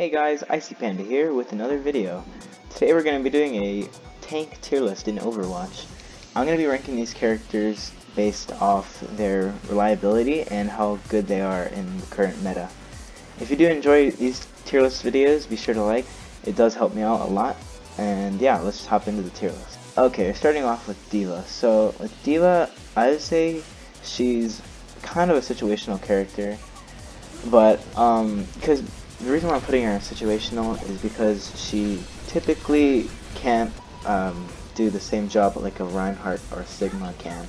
Hey guys, Icy Panda here with another video. Today we're going to be doing a tank tier list in Overwatch. I'm going to be ranking these characters based off their reliability and how good they are in the current meta. If you do enjoy these tier list videos, be sure to like. It does help me out a lot. And yeah, let's just hop into the tier list. Okay, starting off with D.Va. So with D.Va, I would say she's kind of a situational character. But because the reason why I'm putting her in situational is because she typically can't do the same job like a Reinhardt or Sigma can,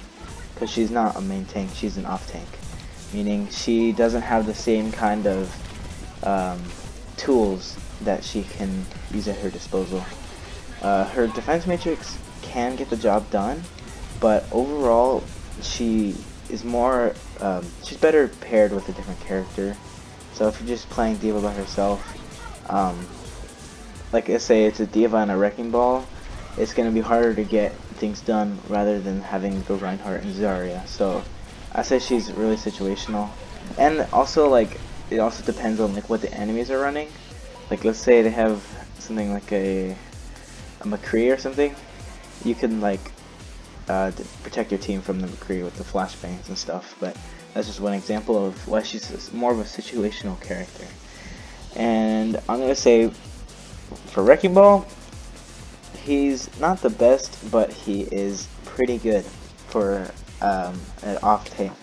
because she's not a main tank, she's an off tank, meaning she doesn't have the same kind of tools that she can use at her disposal. Her defense matrix can get the job done, but overall she is more she's better paired with a different character. So if you're just playing D.Va by herself, like let's say it's a D.Va and a Wrecking Ball, it's going to be harder to get things done rather than having the Reinhardt and Zarya. So I say she's really situational, and also like it also depends on like what the enemies are running. Like let's say they have something like a McCree or something, you can like protect your team from the McCree with the flashbangs and stuff. But that's just one example of why she's more of a situational character. And I'm gonna say for Wrecking Ball, he's not the best, but he is pretty good for an off tank.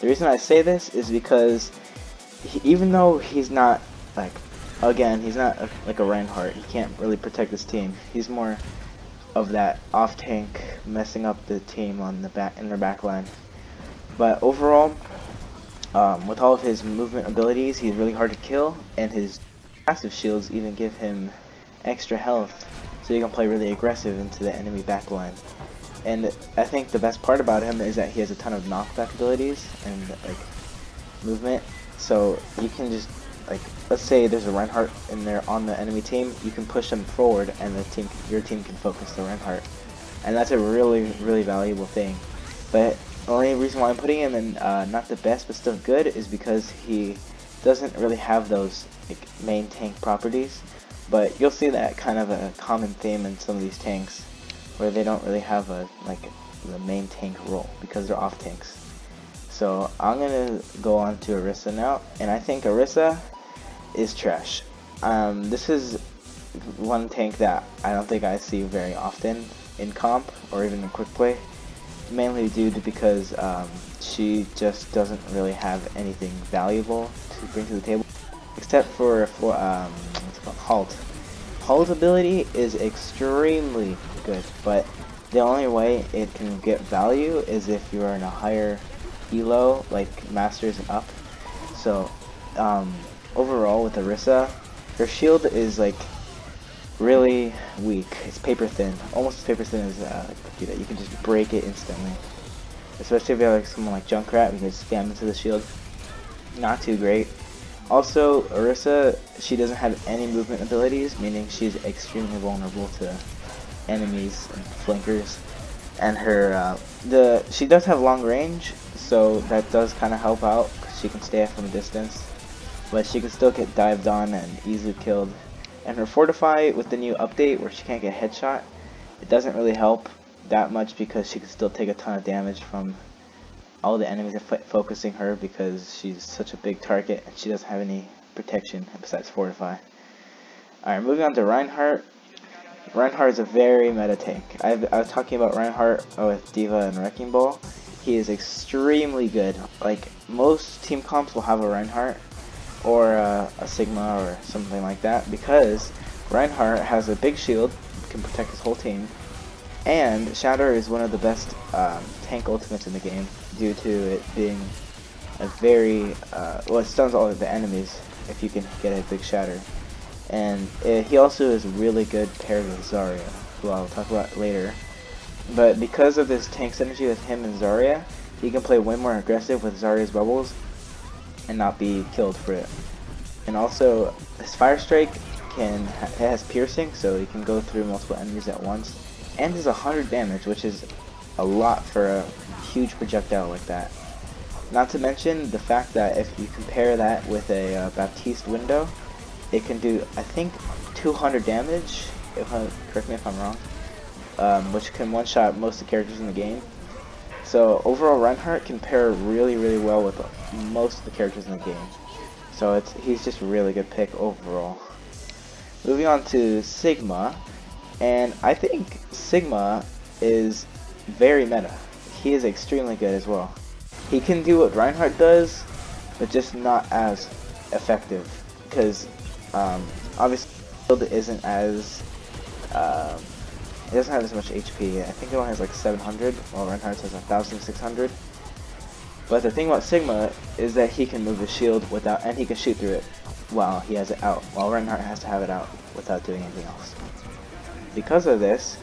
The reason I say this is because even though he's not like, again, he's not like a Reinhardt, he can't really protect his team. He's more of that off tank, messing up the team on the back in their back line. But overall, with all of his movement abilities, he's really hard to kill, and his passive shields even give him extra health, so you can play really aggressive into the enemy backline. And I think the best part about him is that he has a ton of knockback abilities and like movement, so you can just like, let's say there's a Reinhardt in there on the enemy team, you can push them forward, and your team can focus the Reinhardt, and that's a really valuable thing. But the only reason why I'm putting him in not the best but still good is because he doesn't really have those like main tank properties. But you'll see that kind of a common theme in some of these tanks, where they don't really have the main tank role because they're off tanks. So I'm gonna go on to Orisa now, and I think Orisa is trash. This is one tank that I don't think I see very often in comp or even in quick play, mainly due to because she just doesn't really have anything valuable to bring to the table, except for what's it called, Halt. Halt's ability is extremely good, but the only way it can get value is if you are in a higher elo, like Masters and up. So overall with Orisa, her shield is like really weak. It's paper thin, almost as paper thin as cookie, that you can just break it instantly. Especially if you have like someone like Junkrat, you can just spam into the shield. Not too great. Also, Orisa, she doesn't have any movement abilities, meaning she's extremely vulnerable to enemies and flankers. And her she does have long range, so that does kind of help out because she can stay from a distance, but she can still get dived on and easily killed. And her Fortify with the new update where she can't get headshot, it doesn't really help that much because she can still take a ton of damage from all the enemies that focusing her, because she's such a big target and she doesn't have any protection besides Fortify. Alright, moving on to Reinhardt. Reinhardt is a very meta tank. I was talking about Reinhardt with D.Va and Wrecking Ball. He is extremely good. Like, most team comps will have a Reinhardt or a Sigma or something like that, because Reinhardt has a big shield, can protect his whole team, and Shatter is one of the best tank ultimates in the game due to it being a very well, it stuns all of the enemies if you can get a big Shatter. And he also is really good paired with Zarya, who I'll talk about later. But because of this tank synergy with him and Zarya, he can play way more aggressive with Zarya's bubbles and not be killed for it. And also, his Fire Strike has piercing, so he can go through multiple enemies at once, and does 100 damage, which is a lot for a huge projectile like that. Not to mention the fact that if you compare that with a Baptiste window, it can do, I think, 200 damage, correct me if I'm wrong, which can one-shot most of the characters in the game. So overall, Reinhardt can pair really, really well with most of the characters in the game. So he's just a really good pick overall. Moving on to Sigma, and I think Sigma is very meta. He is extremely good as well. He can do what Reinhardt does, but just not as effective, because obviously build isn't as it doesn't have as much HP. I think it only has like 700, while Reinhardt has 1,600. But the thing about Sigma is that he can move his shield without, and he can shoot through it while he has it out, while Reinhardt has to have it out without doing anything else. Because of this,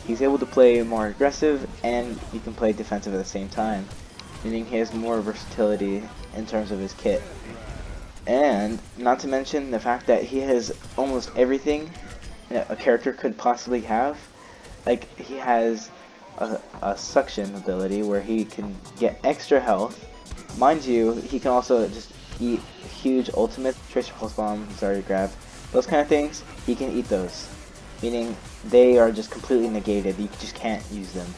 he's able to play more aggressive, and he can play defensive at the same time, meaning he has more versatility in terms of his kit. And not to mention the fact that he has almost everything that a character could possibly have. Like, he has a suction ability where he can get extra health. Mind you, he can also just eat huge ultimates, Tracer Pulse Bomb, Zarya Grab, those kind of things. He can eat those, meaning they are just completely negated. You just can't use them.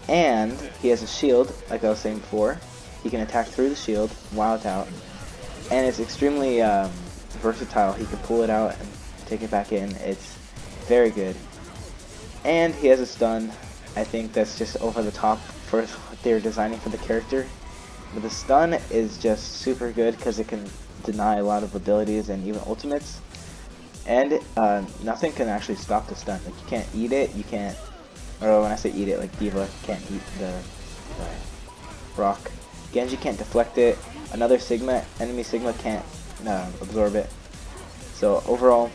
And he has a shield, like I was saying before. He can attack through the shield while it's out, and it's extremely versatile. He can pull it out and take it back in. It's very good. And he has a stun. I think that's just over the top for what they're designing for the character. But the stun is just super good because it can deny a lot of abilities and even ultimates. And nothing can actually stop the stun. Like, you can't eat it, you can't, or when I say eat it, like D.Va can't eat the rock. Genji can't deflect it. Another enemy Sigma can't absorb it. So overall,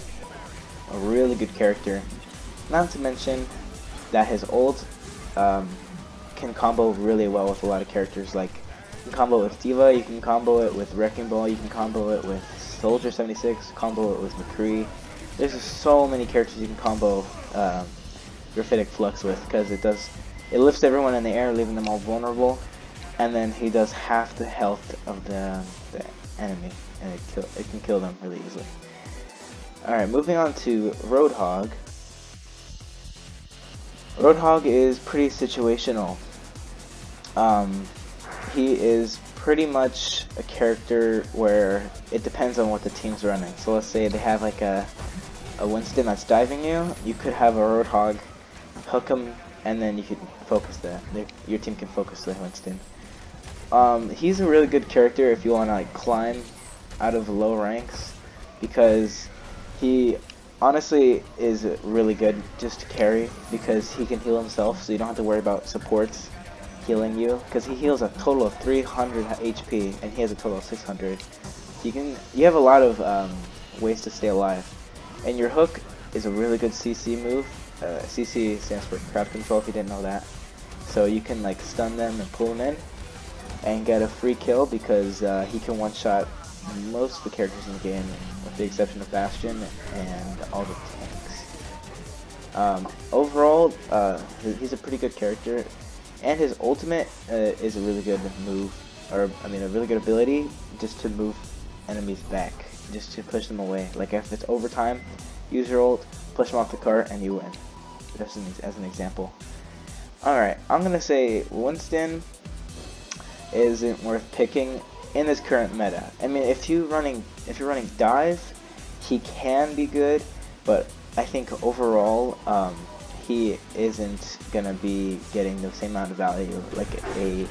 a really good character. Not to mention that his ult can combo really well with a lot of characters. Like, you can combo it with D.Va, you can combo it with Wrecking Ball, you can combo it with Soldier 76, combo it with McCree. There's just so many characters you can combo Graphitic Flux with, because it lifts everyone in the air, leaving them all vulnerable, and then he does half the health of the enemy, and it can kill them really easily. Alright, moving on to Roadhog. Roadhog is pretty situational. He is pretty much a character where it depends on what the team's running. So let's say they have like a Winston that's diving you. You could have a Roadhog hook him, and then you could focus your team can focus the Winston. He's a really good character if you want to like climb out of low ranks, because he honestly is really good just to carry, because he can heal himself, so you don't have to worry about supports healing you, because he heals a total of 300 HP and he has a total of 600. You have a lot of ways to stay alive, and your hook is a really good CC move. CC stands for crowd control, if you didn't know that. So you can like stun them and pull them in and get a free kill, because he can one-shot most of the characters in the game, with the exception of Bastion and all the tanks. Overall, he's a pretty good character, and his ultimate is a really good move, or I mean a really good ability, just to move enemies back, just to push them away. Like if it's overtime, use your ult, push them off the cart, and you win. Just as an example. Alright, I'm gonna say Winston isn't worth picking in this current meta. I mean, if you're running dive, he can be good, but I think overall he isn't gonna be getting the same amount of value like a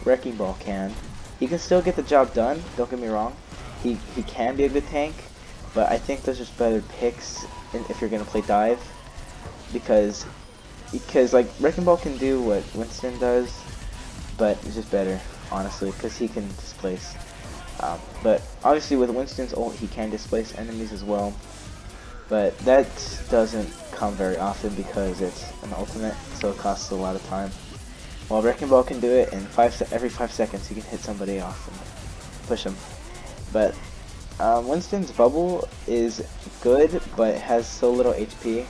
Wrecking Ball can. He can still get the job done, don't get me wrong. He can be a good tank, but I think there's just better picks if you're gonna play dive, because like Wrecking Ball can do what Winston does, but it's just better, honestly, because he can displace. But obviously with Winston's ult, he can displace enemies as well, but that doesn't come very often because it's an ultimate, so it costs a lot of time. While Wrecking Ball can do it in every 5 seconds, he can hit somebody off and push them. But Winston's bubble is good, but it has so little HP,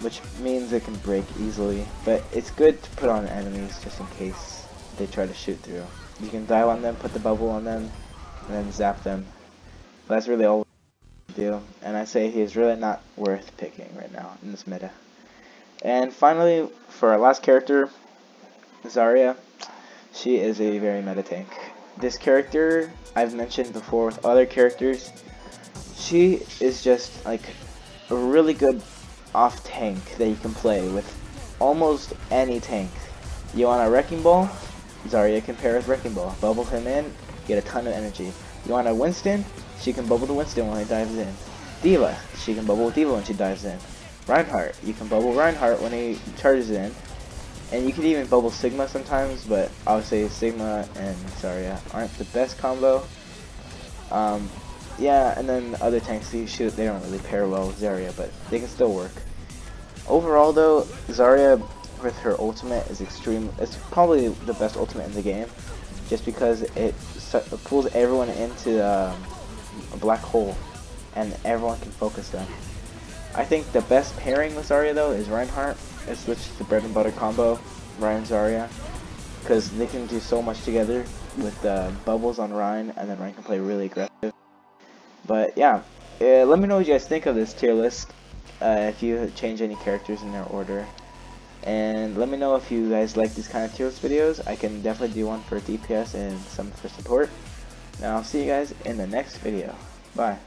which means it can break easily. But it's good to put on enemies just in case they try to shoot through. You can dive on them, put the bubble on them, and then zap them. But that's really all. do, and I say he is really not worth picking right now in this meta. And finally, for our last character, Zarya, she is a very meta tank. This character, I've mentioned before with other characters, she is just like a really good off tank that you can play with almost any tank. You want a Wrecking Ball? Zarya can pair with Wrecking Ball. Bubble him in, get a ton of energy. You want a Winston? She can bubble the Winston when he dives in. D.Va, she can bubble D.Va when she dives in. Reinhardt, you can bubble Reinhardt when he charges in. And you can even bubble Sigma sometimes, but obviously Sigma and Zarya aren't the best combo. Yeah, and then other tanks, they don't really pair well with Zarya, but they can still work. Overall though, Zarya with her ultimate is it's probably the best ultimate in the game, just because it pulls everyone into a black hole, and everyone can focus them. I think the best pairing with Zarya though is Reinhardt. It's switched to bread and butter combo, Ryan Zarya, because they can do so much together with bubbles on Ryan, and then Ryan can play really aggressive. But yeah, let me know what you guys think of this tier list, if you change any characters in their order. And let me know if you guys like these kind of tier list videos. I can definitely do one for DPS and some for support. Now I'll see you guys in the next video. Bye.